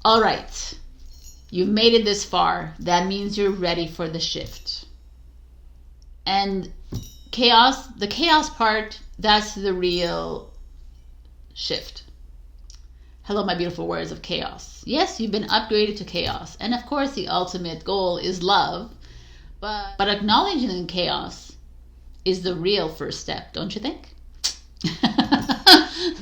All right. You've made it this far. That means you're ready for the shift. And chaos, the chaos part, that's the real shift. Hello, my beautiful warriors of chaos. Yes, you've been upgraded to chaos. And of course, the ultimate goal is love. But acknowledging chaos is the real first step, don't you think?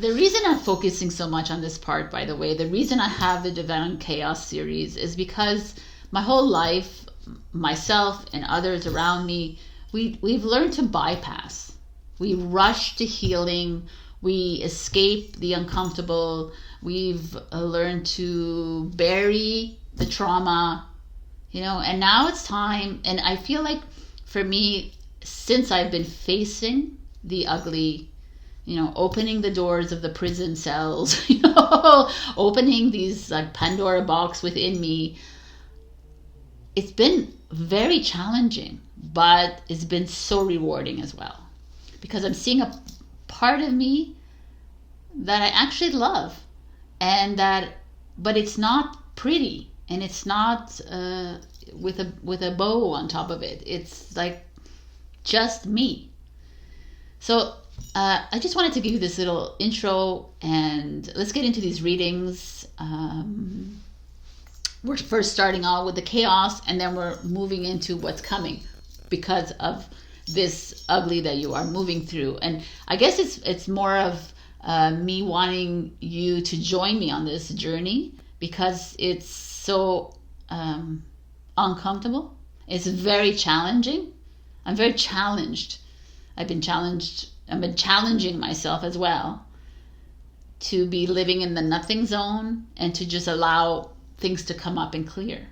The reason I'm focusing so much on this part, by the way, the reason I have the Divine Chaos series is because my whole life, myself and others around me, we've learned to bypass. We rush to healing. We escape the uncomfortable. We've learned to bury the trauma, you know, and now it's time. And I feel like for me, since I've been facing the ugly, you know, opening the doors of the prison cells, you know, opening these like Pandora box within me, it's been very challenging, but it's been so rewarding as well, because I'm seeing a part of me that I actually love, and that, but it's not pretty, and it's not with a bow on top of it. It's like just me. So I just wanted to give you this little intro, and let's get into these readings. We're first starting out with the chaos, and then we're moving into what's coming because of this ugly that you are moving through. And I guess it's more of me wanting you to join me on this journey, because it's so uncomfortable. It's very challenging. I'm very challenged. I've been challenging myself as well to be living in the nothing zone and to just allow things to come up and clear.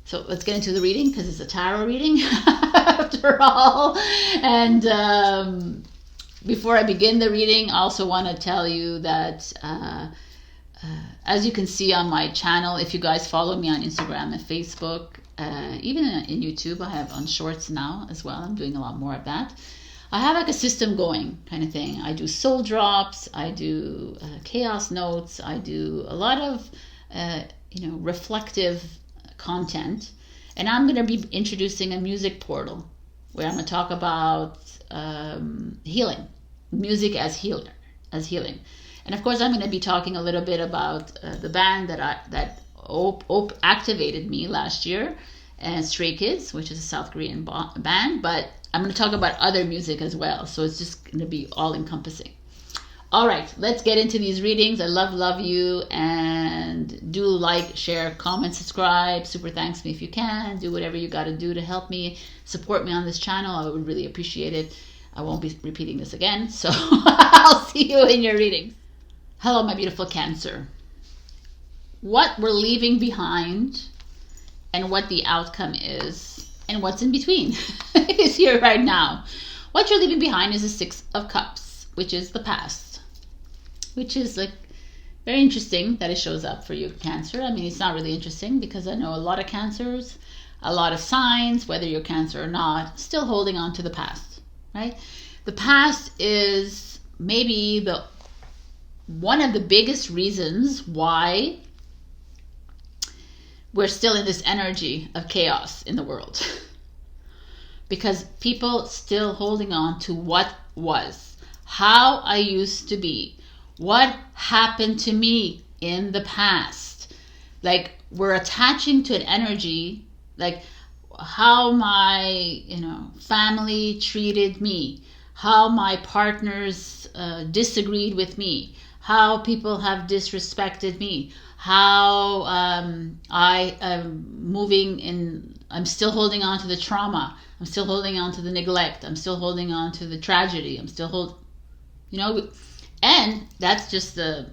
So let's get into the reading, because it's a tarot reading after all. And before I begin the reading, I also want to tell you that as you can see on my channel, if you guys follow me on Instagram and Facebook, even in YouTube, I have on shorts now as well. I'm doing a lot more of that. I have like a system going kind of thing. I do soul drops, I do chaos notes, I do a lot of reflective content. And I'm going to be introducing a music portal where I'm going to talk about healing, music as healing. And of course, I'm going to be talking a little bit about the band that activated me last year, and Stray Kids, which is a South Korean band. But I'm going to talk about other music as well, so it's just going to be all encompassing. All right, let's get into these readings. I love you, and do like, share, comment, subscribe. Super thanks me if you can. Do whatever you got to do to help me, support me on this channel. I would really appreciate it. I won't be repeating this again, so I'll see you in your readings. Hello, my beautiful Cancer. What we're leaving behind and what the outcome is and what's in between is here right now. What you're leaving behind is the Six of Cups, which is the past, which is like very interesting that it shows up for you, Cancer. I mean, it's not really interesting because I know a lot of Cancers, a lot of signs, whether you're Cancer or not, still holding on to the past, right? The past is maybe one of the biggest reasons why we're still in this energy of chaos in the world. Because people still holding on to what was, how I used to be, what happened to me in the past. Like, we're attaching to an energy, like how my family treated me, how my partners disagreed with me, how people have disrespected me, how I am moving in, I'm still holding on to the trauma, I'm still holding on to the neglect, I'm still holding on to the tragedy, I'm still and that's just the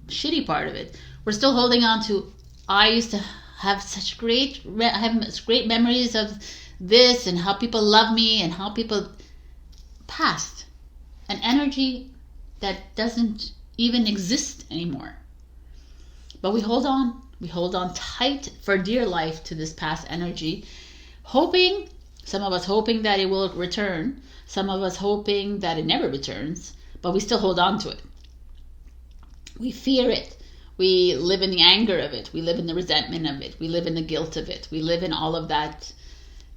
shitty part of it. We're still holding on to, I used to have such great memories of this, and how people love me, and how people past, an energy that doesn't even exist anymore. But we hold on tight for dear life to this past energy, hoping, some of us hoping that it will return, some of us hoping that it never returns, but we still hold on to it. We fear it. We live in the anger of it. We live in the resentment of it. We live in the guilt of it. We live in all of that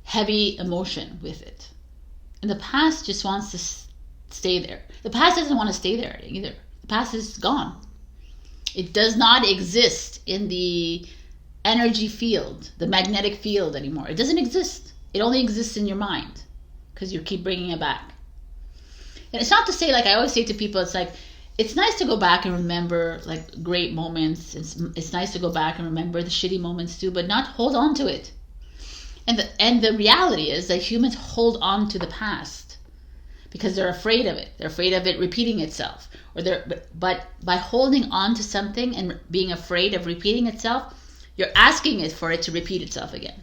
heavy emotion with it. And the past just wants to stay there. The past doesn't want to stay there either. The past is gone. It does not exist in the energy field, the magnetic field anymore. It doesn't exist. It only exists in your mind because you keep bringing it back. And it's not to say, like I always say to people, it's like, it's nice to go back and remember like great moments. It's nice to go back and remember the shitty moments too, but not hold on to it. And the reality is that humans hold on to the past because they're afraid of it. They're afraid of it repeating itself. But by holding on to something and being afraid of repeating itself, you're asking it for it to repeat itself again.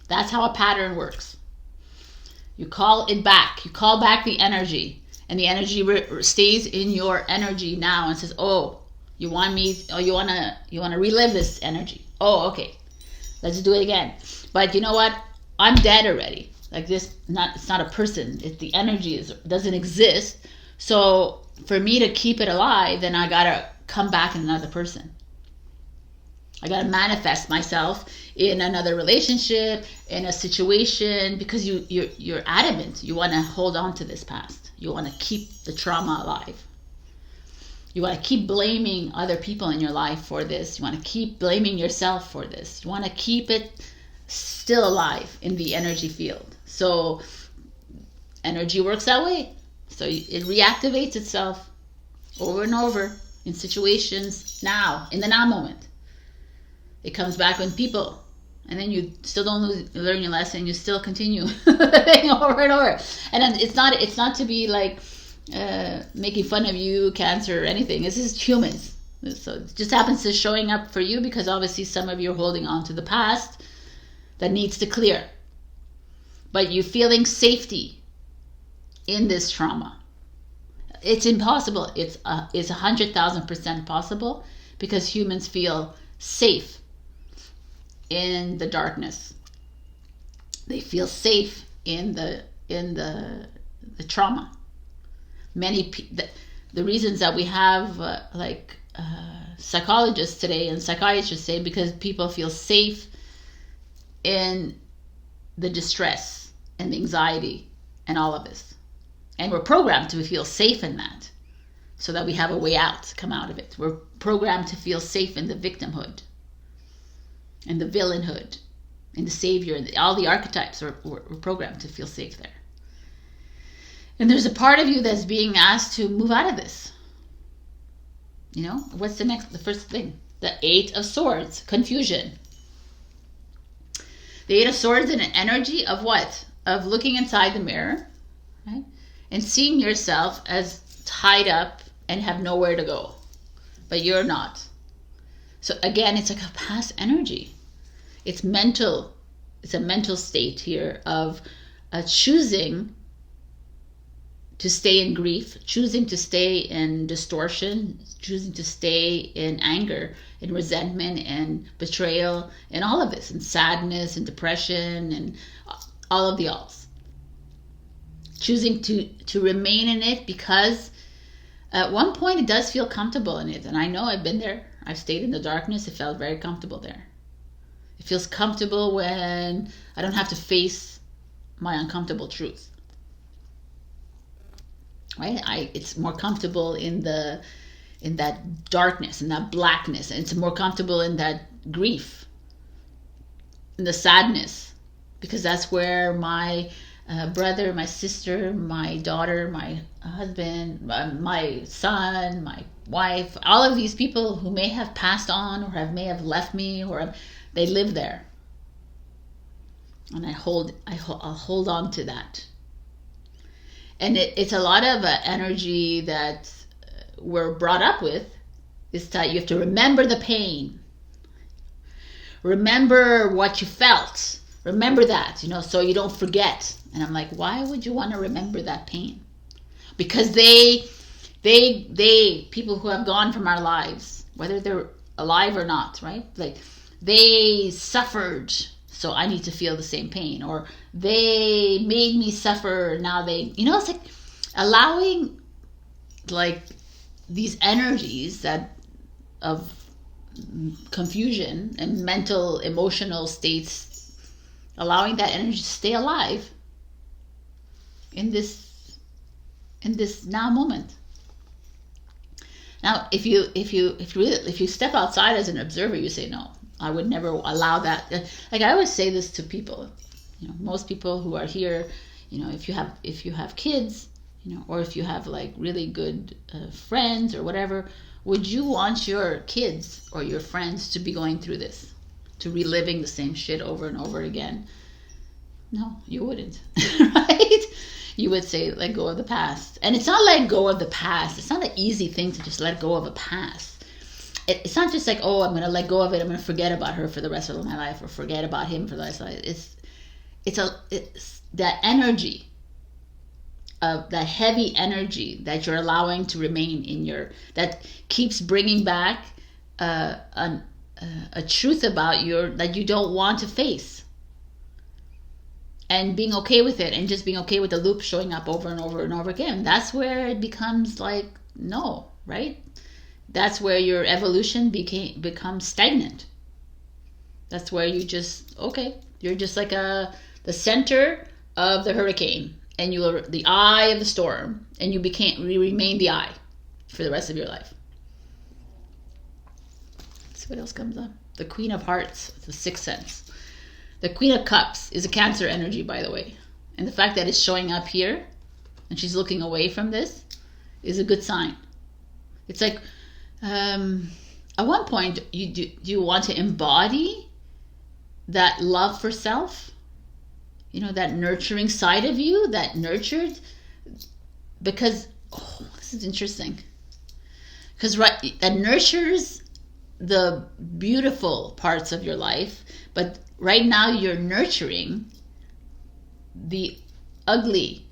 That's how a pattern works. You call it back. You call back the energy, and the energy stays in your energy now and says, "Oh, you want me? Oh, you wanna relive this energy? Oh, okay, let's do it again." But you know what? I'm dead already. Like this, it's not a person. The energy doesn't exist. So for me to keep it alive, then I gotta come back in another person. I gotta manifest myself in another relationship, in a situation, because you're adamant. You want to hold on to this past. You want to keep the trauma alive. You want to keep blaming other people in your life for this. You want to keep blaming yourself for this. You want to keep it still alive in the energy field. So energy works that way. So it reactivates itself over and over in situations now, in the now moment. It comes back with people, and then you still don't learn your lesson. You still continue over and over. And then it's not to be like making fun of you, Cancer, or anything. This is humans. So it just happens to showing up for you because obviously some of you are holding on to the past that needs to clear. But you feeling safety in this trauma. It's impossible. It's 100,000% possible because humans feel safe in the darkness. They feel safe in the trauma. The reasons that we have psychologists today and psychiatrists say because people feel safe in the distress and the anxiety and all of this, and we're programmed to feel safe in that, so that we have a way out, come out of it. We're programmed to feel safe in the victimhood and the villainhood and the savior. All the archetypes we're programmed to feel safe there. And there's a part of you that's being asked to move out of this. You know, what's the first thing? The 8 of Swords, confusion. The 8 of Swords in an energy of what? Of looking inside the mirror, right? And seeing yourself as tied up and have nowhere to go. But you're not. So again, it's like a past energy. It's mental. It's a mental state here of choosing to stay in grief, choosing to stay in distortion, choosing to stay in anger, in resentment and betrayal, and all of this, and sadness and depression and all of the alls. Choosing to remain in it because at one point it does feel comfortable in it. And I know I've been there. I've stayed in the darkness. It felt very comfortable there. It feels comfortable when I don't have to face my uncomfortable truth. Right? It's more comfortable in that darkness, in that blackness. And it's more comfortable in that grief, in the sadness. Because that's where my brother, my sister, my daughter, my husband, my son, my wife, all of these people who may have passed on or may have left me, or they live there. And I'll hold on to that. And it's a lot of energy that we're brought up with. Is that you have to remember the pain. Remember what you felt. Remember that, so you don't forget. And I'm like, why would you want to remember that pain? Because they people who have gone from our lives, whether they're alive or not, right? Like they suffered, so I need to feel the same pain. Or they made me suffer, now they, it's like allowing like these energies that of confusion and mental emotional states, allowing that energy to stay alive in this now moment. Now, if you step outside as an observer, you say, no, I would never allow that. Like I always say this to people, most people who are here, if you have kids, or if you have like really good friends or whatever, would you want your kids or your friends to be going through this, to reliving the same shit over and over again? No, you wouldn't, right? You would say, let go of the past. And it's not let go of the past. It's not an easy thing to just let go of a past. It's not just like, oh, I'm going to let go of it. I'm going to forget about her for the rest of my life, or forget about him for the rest of my life. It's that energy, of that heavy energy that you're allowing to remain in that keeps bringing back a truth about that you don't want to face. And being okay with it, and just being okay with the loop showing up over and over and over again. That's where it becomes like, no, right? That's where your evolution becomes stagnant. That's where you're just like the center of the hurricane, and you are the eye of the storm, and you remain the eye for the rest of your life. Let's see what else comes up. The Queen of Hearts, the sixth sense. The Queen of Cups is a Cancer energy, by the way. And the fact that it's showing up here and she's looking away from this is a good sign. It's like, at one point, do you want to embody that love for self? That nurturing side of you, that nurtured? Because, this is interesting. Because that nurtures the beautiful parts of your life, but right now you're nurturing the ugly.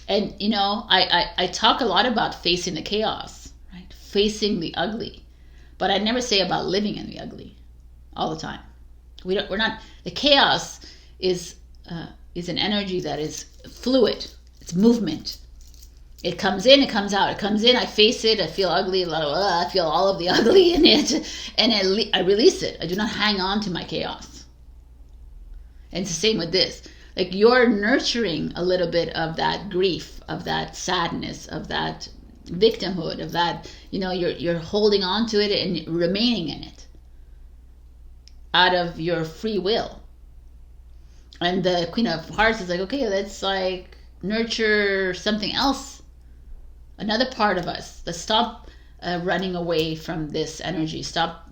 And I talk a lot about facing the chaos, right? Facing the ugly. But I never say about living in the ugly all the time. We're not. The chaos is an energy that is fluid. It's movement. It comes in, it comes out. It comes in, I face it, I feel ugly, I feel all of the ugly in it, and I release it. I do not hang on to my chaos. And it's the same with this. Like, you're nurturing a little bit of that grief, of that sadness, of that victimhood, of that, you're holding on to it and remaining in it out of your free will. And the Queen of Hearts is like, okay, let's like nurture something else. Another part of us. Let's stop running away from this energy. Stop,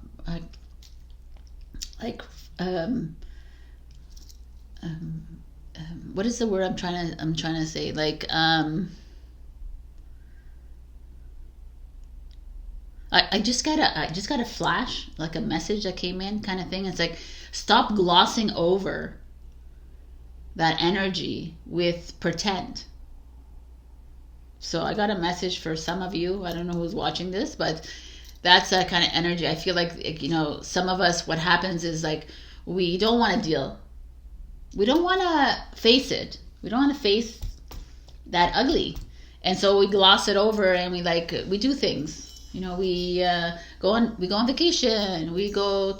what is the word I'm trying to say? Like, I just got a flash, like a message that came in, kind of thing. It's like, stop glossing over that energy with pretend. So I got a message for some of you. I don't know who's watching this, but that's that kind of energy. I feel like, some of us, what happens is like, we don't want to deal. We don't want to face it. We don't want to face that ugly. And so we gloss it over, and we do things. We go on vacation. We go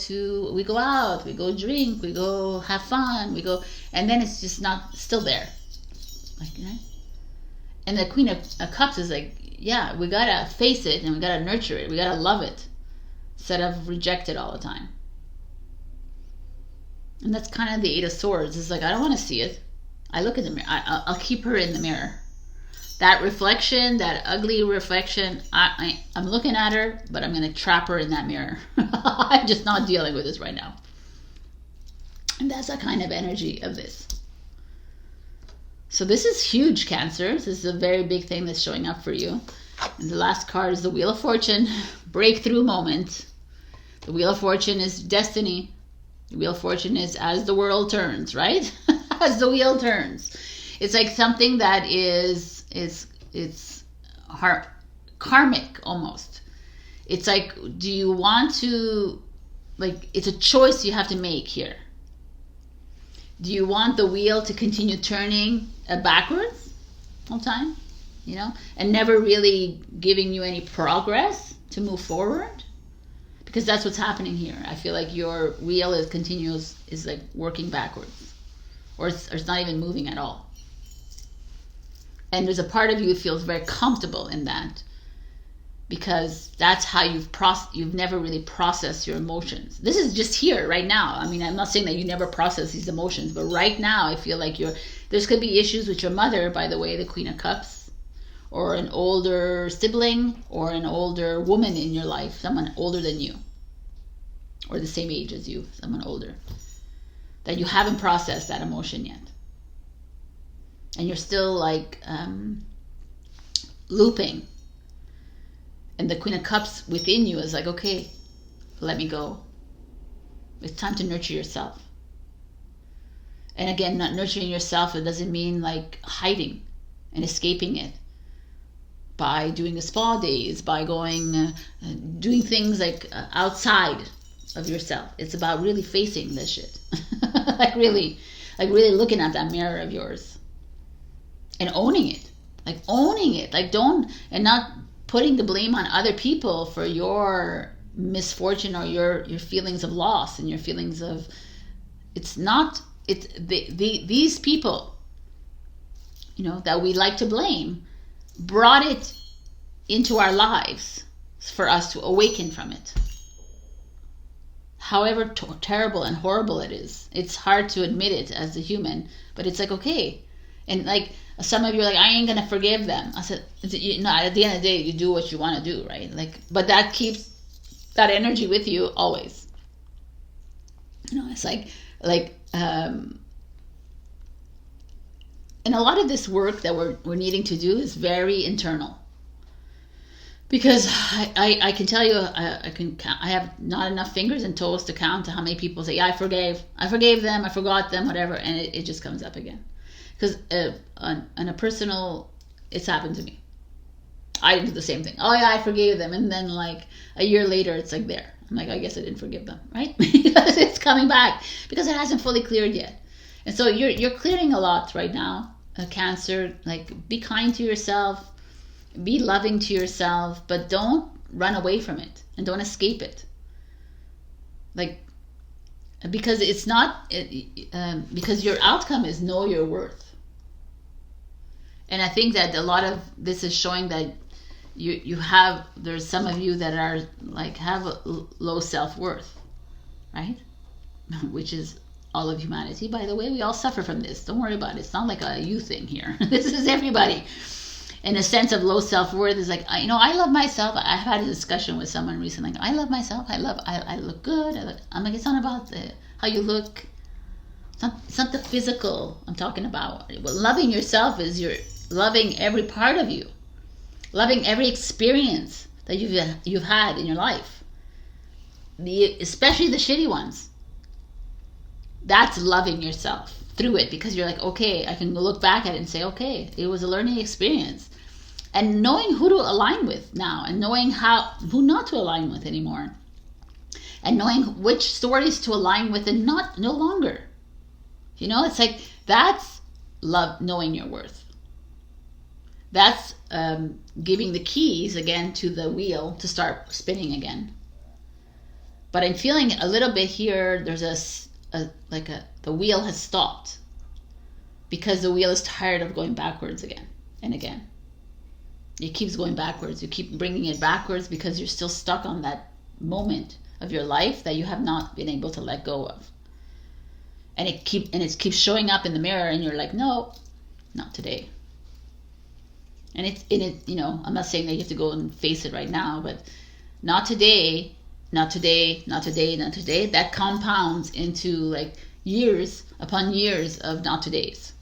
out. We go drink. We go have fun. And then it's just not still there. And the Queen of Cups is like, yeah, we gotta face it and we gotta nurture it. We gotta love it instead of reject it all the time. And that's kind of the Eight of Swords. It's like, I don't want to see it. I look in the mirror. I'll keep her in the mirror. That reflection, that ugly reflection, I'm looking at her, but I'm going to trap her in that mirror. I'm just not dealing with this right now. And that's the kind of energy of this. So this is huge, Cancer. This is a very big thing that's showing up for you. And the last card is the Wheel of Fortune. Breakthrough moment. The Wheel of Fortune is destiny. The Wheel of Fortune is as the world turns, right? As the wheel turns. It's like something that it's karmic almost. It's like, do you want to, it's a choice you have to make here. Do you want the wheel to continue turning backwards all the time? you know, and never really giving you any progress to move forward. Because that's what's happening here. I feel like your wheel is like working backwards, or it's not even moving at all. And there's a part of you that feels very comfortable in that, because that's how you've never really processed your emotions. This is just here right now. I mean, I'm not saying that you never process these emotions, but right now I feel like there's could be issues with your mother, by the way, the Queen of Cups, or an older sibling, or an older woman in your life, someone older than you, or the same age as you, someone older, that you haven't processed that emotion yet. And you're still like looping. And the Queen of Cups within you is like, okay, let me go. It's time to nurture yourself. And again, not nurturing yourself, it doesn't mean like hiding and escaping it by doing the spa days, by going, doing things like outside of yourself. It's about really facing this shit. like really looking at that mirror of yours and owning it. And not putting the blame on other people for your misfortune or your feelings of loss and your feelings of, these people, you know, that we like to blame, brought it into our lives for us to awaken from it. However terrible and horrible it is, it's hard to admit it as a human, but it's like, okay. And like, some of you are like, I ain't gonna forgive them. I said, you know, at the end of the day, you do what you want to do, right? Like, but that keeps that energy with you always. You know, it's and a lot of this work that we're needing to do is very internal. Because I can tell you, I have not enough fingers and toes to count to how many people say, yeah, I forgave them, I forgot them, whatever, and it just comes up again. Because on a personal, it's happened to me. I do the same thing. Oh yeah, I forgave them, and then like a year later, it's like there. I'm like, I guess I didn't forgive them, right? Because it's coming back, because it hasn't fully cleared yet. And so you're clearing a lot right now, Cancer. Like, be kind to yourself, be loving to yourself, but don't run away from it and don't escape it. Like, because it's not, because your outcome is know your worth. And I think that a lot of this is showing that there's some of you that are like, have a low self-worth, right? Which is all of humanity, by the way. We all suffer from this. Don't worry about it. It's not like a you thing here. This is everybody. And a sense of low self-worth is like, I love myself. I've had a discussion with someone recently. I love myself. I look good. I'm like, it's not about how you look. It's not the physical I'm talking about. Well, loving yourself is you're loving every part of you, loving every experience that you've had in your life, especially the shitty ones. That's loving yourself through it, because you're like, okay, I can look back at it and say, okay, it was a learning experience, and knowing who to align with now, and knowing who not to align with anymore, and knowing which stories to align with and no longer. It's like, that's love, knowing your worth. That's giving the keys again to the wheel to start spinning again. But I'm feeling a little bit here, there's the wheel has stopped, because the wheel is tired of going backwards again and again. It keeps going backwards. You keep bringing it backwards because you're still stuck on that moment of your life that you have not been able to let go of. And it keeps showing up in the mirror, and you're like, no, not today. And I'm not saying that you have to go and face it right now, but not today, not today, not today, not today. That compounds into like years upon years of not todays.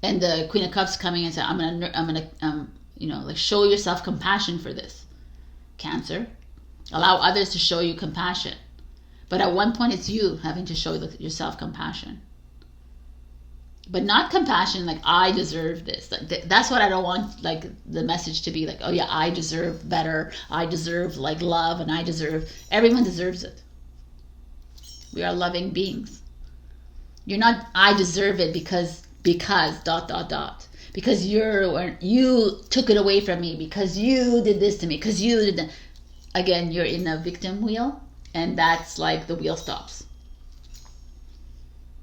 And the Queen of Cups coming and saying, I'm gonna show yourself compassion for this, Cancer. Allow others to show you compassion. But at one point, it's you having to show yourself compassion. But not compassion like, I deserve this. That's what I don't want, like, the message to be like, oh yeah, I deserve better. I deserve like love, and everyone deserves it. We are loving beings. You're not, I deserve it because ... because you took it away from me, because you did this to me, because you did that. Again, you're in a victim wheel, and that's like the wheel stops.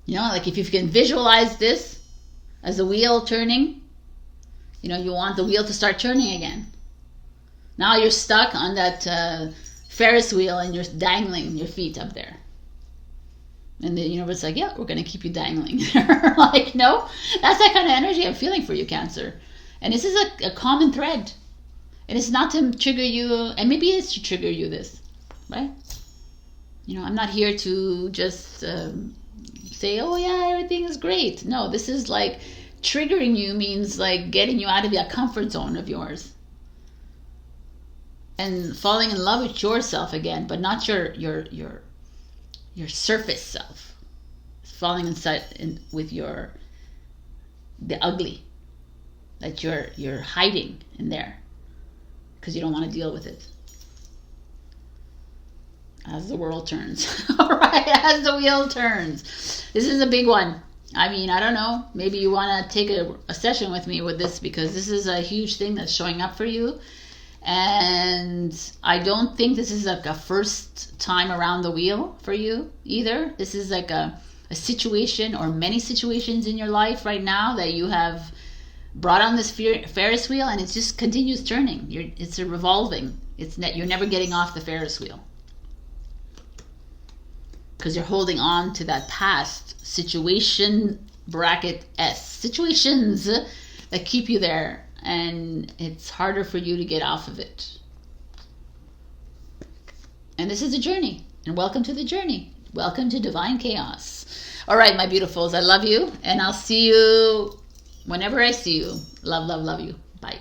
You know, like if you can visualize this as a wheel turning, you know, you want the wheel to start turning again. Now you're stuck on that Ferris wheel and you're dangling your feet up there. And the universe is like, yeah, we're going to keep you dangling. Like, no, that's that kind of energy I'm feeling for you, Cancer. And this is a common thread. And it's not to trigger you, and maybe it's to trigger you this, right? You know, I'm not here to just say, oh yeah, everything is great. No, this is like triggering you means like getting you out of that comfort zone of yours. And falling in love with yourself again, but not your surface self. Falling inside with the ugly that you're hiding in there because you don't want to deal with it. As the world turns. All right, as the wheel turns. This is a big one. I mean, I don't know. Maybe you want to take a session with me with this, because this is a huge thing that's showing up for you. And I don't think this is like a first time around the wheel for you either. This is like a situation or many situations in your life right now that you have brought on this Ferris wheel, and it just continues turning. It's a revolving. You're never getting off the Ferris wheel, because you're holding on to that past situation situations that keep you there, and it's harder for you to get off of it. And this is a journey, and welcome to the journey. Welcome to Divine Chaos. All right, my beautifuls, I love you, and I'll see you whenever I see you. Love, love, love you. Bye.